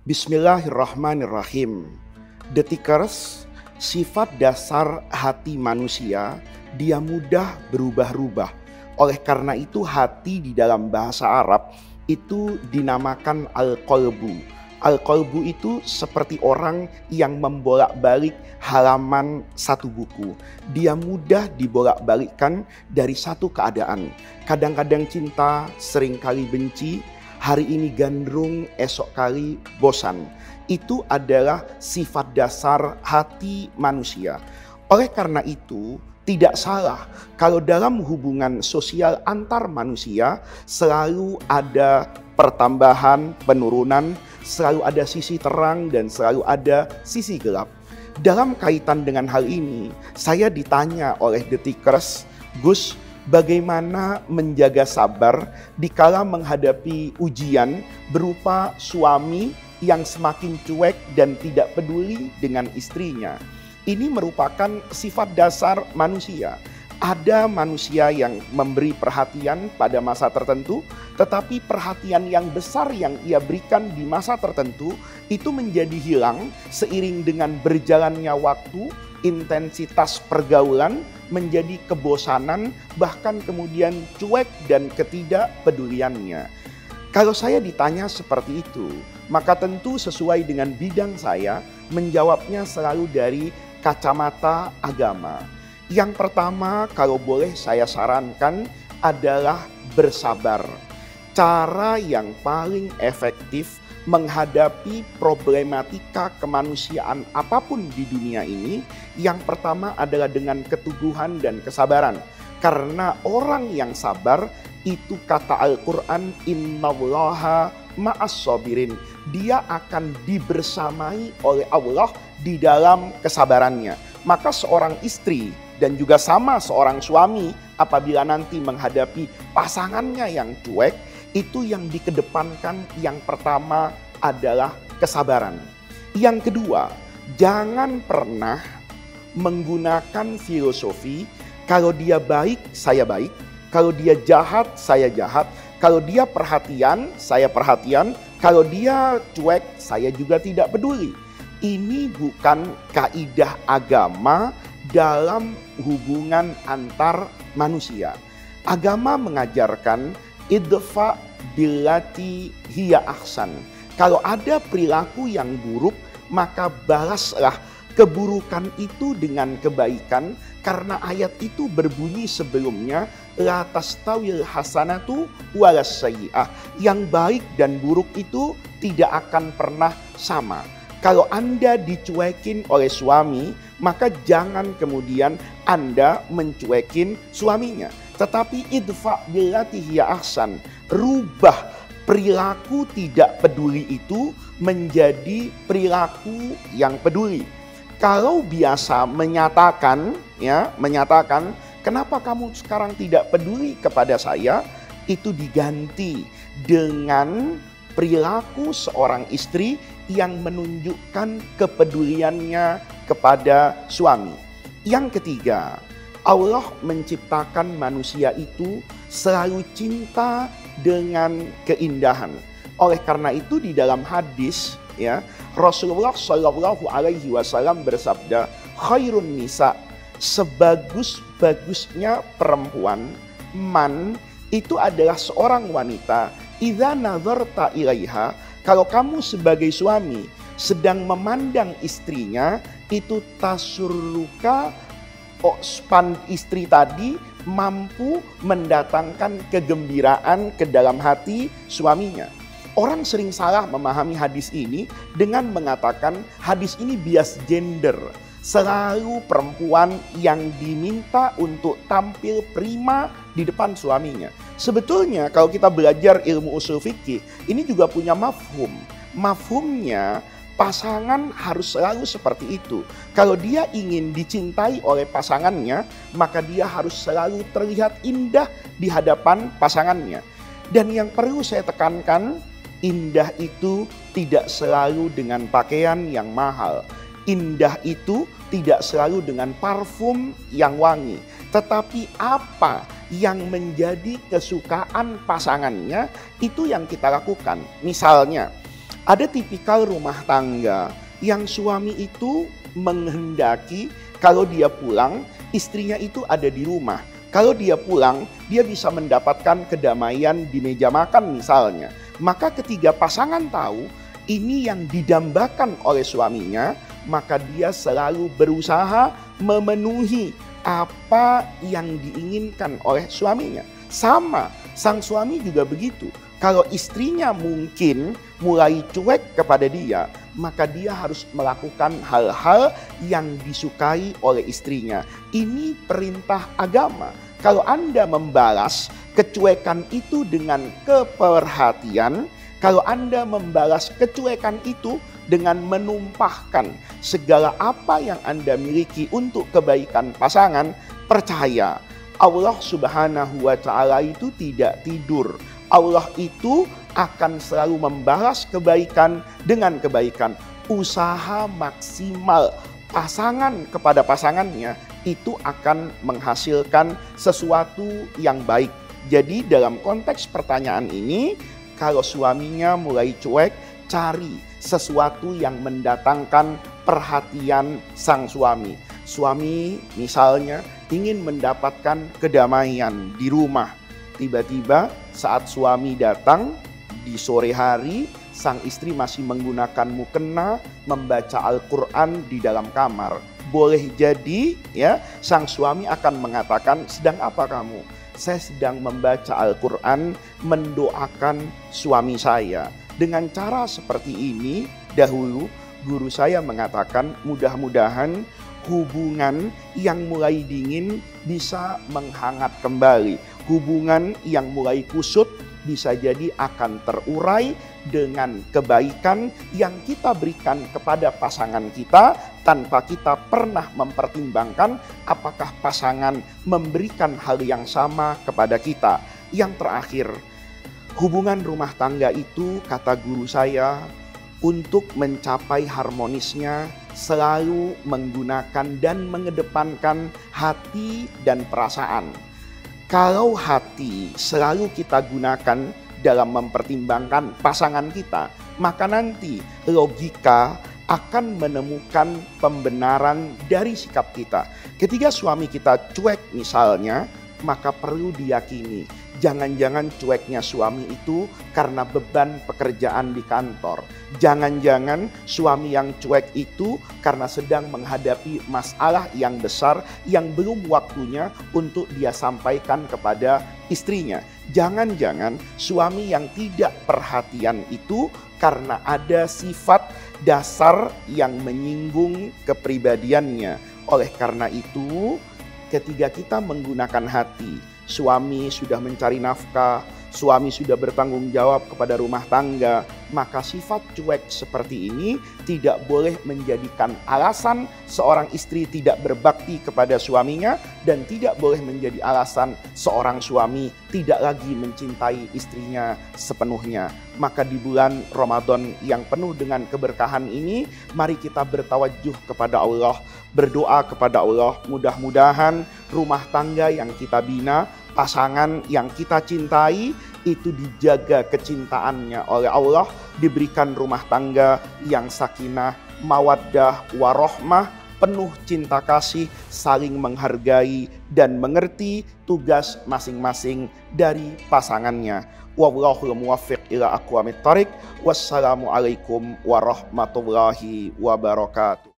Bismillahirrahmanirrahim. Detikers, sifat dasar hati manusia, dia mudah berubah-ubah. Oleh karena itu hati di dalam bahasa Arab itu dinamakan al-qalbu. Al-qalbu itu seperti orang yang membolak-balik halaman satu buku. Dia mudah dibolak-balikkan dari satu keadaan. Kadang-kadang cinta, seringkali benci, hari ini gandrung, esok kali bosan. Itu adalah sifat dasar hati manusia. Oleh karena itu, tidak salah kalau dalam hubungan sosial antar manusia selalu ada pertambahan, penurunan, selalu ada sisi terang dan selalu ada sisi gelap. Dalam kaitan dengan hal ini, saya ditanya oleh Detikers, Gus, bagaimana menjaga sabar dikala menghadapi ujian berupa suami yang semakin cuek dan tidak peduli dengan istrinya. Ini merupakan sifat dasar manusia. Ada manusia yang memberi perhatian pada masa tertentu, tetapi perhatian yang besar yang ia berikan di masa tertentu itu menjadi hilang seiring dengan berjalannya waktu, intensitas pergaulan menjadi kebosanan, bahkan kemudian cuek dan ketidakpeduliannya. Kalau saya ditanya seperti itu, maka tentu sesuai dengan bidang saya, menjawabnya selalu dari kacamata agama. Yang pertama, kalau boleh saya sarankan adalah bersabar. Cara yang paling efektif menghadapi problematika kemanusiaan apapun di dunia ini, yang pertama adalah dengan keteguhan dan kesabaran. Karena orang yang sabar, itu kata Al-Quran, innallaha ma'as-sabirin. Dia akan dibersamai oleh Allah di dalam kesabarannya. Maka seorang istri dan juga sama seorang suami apabila nanti menghadapi pasangannya yang cuek, itu yang dikedepankan yang pertama adalah kesabaran. Yang kedua, jangan pernah menggunakan filosofi kalau dia baik, saya baik, kalau dia jahat, saya jahat, kalau dia perhatian, saya perhatian, kalau dia cuek, saya juga tidak peduli. Ini bukan kaidah agama dalam hubungan antar manusia. Agama mengajarkan idfa billati hiya ahsan. Kalau ada perilaku yang buruk, maka balaslah keburukan itu dengan kebaikan, karena ayat itu berbunyi sebelumnya la tastawil hasanatu walas sayyi'ah. Yang baik dan buruk itu tidak akan pernah sama. Kalau Anda dicuekin oleh suami, maka jangan kemudian Anda mencuekin suaminya. Tetapi idfa billati hiya ahsan. Rubah perilaku tidak peduli itu menjadi perilaku yang peduli. Kalau biasa menyatakan, kenapa kamu sekarang tidak peduli kepada saya, itu diganti dengan perilaku seorang istri yang menunjukkan kepeduliannya kepada suami. Yang ketiga, Allah menciptakan manusia itu selalu cinta dengan keindahan. Oleh karena itu di dalam hadis, Rasulullah Shallallahu Alaihi Wasallam bersabda, khairun nisa, sebagus-bagusnya perempuan, man, itu adalah seorang wanita, idza nazarta ilaiha, kalau kamu sebagai suami sedang memandang istrinya, itu tasurluka, istri tadi mampu mendatangkan kegembiraan ke dalam hati suaminya. Orang sering salah memahami hadis ini dengan mengatakan hadis ini bias gender. Selalu perempuan yang diminta untuk tampil prima di depan suaminya. Sebetulnya kalau kita belajar ilmu usul fikih, ini juga punya mafhum. Mafhumnya pasangan harus selalu seperti itu. Kalau dia ingin dicintai oleh pasangannya, maka dia harus selalu terlihat indah di hadapan pasangannya. Dan yang perlu saya tekankan, indah itu tidak selalu dengan pakaian yang mahal. Indah itu tidak selalu dengan parfum yang wangi. Tetapi apa yang menjadi kesukaan pasangannya, itu yang kita lakukan. Misalnya, Ada tipikal rumah tangga yang suami itu menghendaki kalau dia pulang, istrinya itu ada di rumah. Kalau dia pulang, dia bisa mendapatkan kedamaian di meja makan misalnya. Maka ketiga pasangan tahu ini yang didambakan oleh suaminya, maka dia selalu berusaha memenuhi apa yang diinginkan oleh suaminya. Sama, sang suami juga begitu. Kalau istrinya mungkin mulai cuek kepada dia, maka dia harus melakukan hal-hal yang disukai oleh istrinya. Ini perintah agama. Kalau Anda membalas kecuekan itu dengan keperhatian, kalau Anda membalas kecuekan itu dengan menumpahkan segala apa yang Anda miliki untuk kebaikan pasangan, percaya Allah Subhanahu wa Ta'ala itu tidak tidur. Allah itu akan selalu membalas kebaikan dengan kebaikan. Usaha maksimal pasangan kepada pasangannya itu akan menghasilkan sesuatu yang baik. Jadi dalam konteks pertanyaan ini, kalau suaminya mulai cuek, cari sesuatu yang mendatangkan perhatian sang suami. Suami misalnya ingin mendapatkan kedamaian di rumah. Tiba-tiba saat suami datang di sore hari, sang istri masih menggunakan mukena membaca Al-Quran di dalam kamar. Boleh jadi ya, sang suami akan mengatakan, sedang apa kamu? Saya sedang membaca Al-Quran mendoakan suami saya. Dengan cara seperti ini, dahulu guru saya mengatakan mudah-mudahan hubungan yang mulai dingin bisa menghangat kembali. Hubungan yang mulai kusut bisa jadi akan terurai dengan kebaikan yang kita berikan kepada pasangan kita tanpa kita pernah mempertimbangkan apakah pasangan memberikan hal yang sama kepada kita. Yang terakhir, hubungan rumah tangga itu, kata guru saya, untuk mencapai harmonisnya selalu menggunakan dan mengedepankan hati dan perasaan. Kalau hati selalu kita gunakan dalam mempertimbangkan pasangan kita, maka nanti logika akan menemukan pembenaran dari sikap kita. Ketika suami kita cuek misalnya, maka perlu diyakini, jangan-jangan cueknya suami itu karena beban pekerjaan di kantor. Jangan-jangan suami yang cuek itu karena sedang menghadapi masalah yang besar yang belum waktunya untuk dia sampaikan kepada istrinya. Jangan-jangan suami yang tidak perhatian itu karena ada sifat dasar yang menyinggung kepribadiannya. Oleh karena itu, ketika kita menggunakan hati, suami sudah mencari nafkah, suami sudah bertanggung jawab kepada rumah tangga, maka sifat cuek seperti ini tidak boleh menjadikan alasan seorang istri tidak berbakti kepada suaminya, dan tidak boleh menjadi alasan seorang suami tidak lagi mencintai istrinya sepenuhnya. Maka di bulan Ramadan yang penuh dengan keberkahan ini, mari kita bertawajuh kepada Allah, berdoa kepada Allah, mudah-mudahan rumah tangga yang kita bina, pasangan yang kita cintai itu dijaga kecintaannya oleh Allah, diberikan rumah tangga yang sakinah, mawaddah, warohmah, penuh cinta kasih, saling menghargai dan mengerti tugas masing-masing dari pasangannya. Wallahul muwaffiq ila aqwamit thoriq. Wassalamualaikum warahmatullahi wabarakatuh.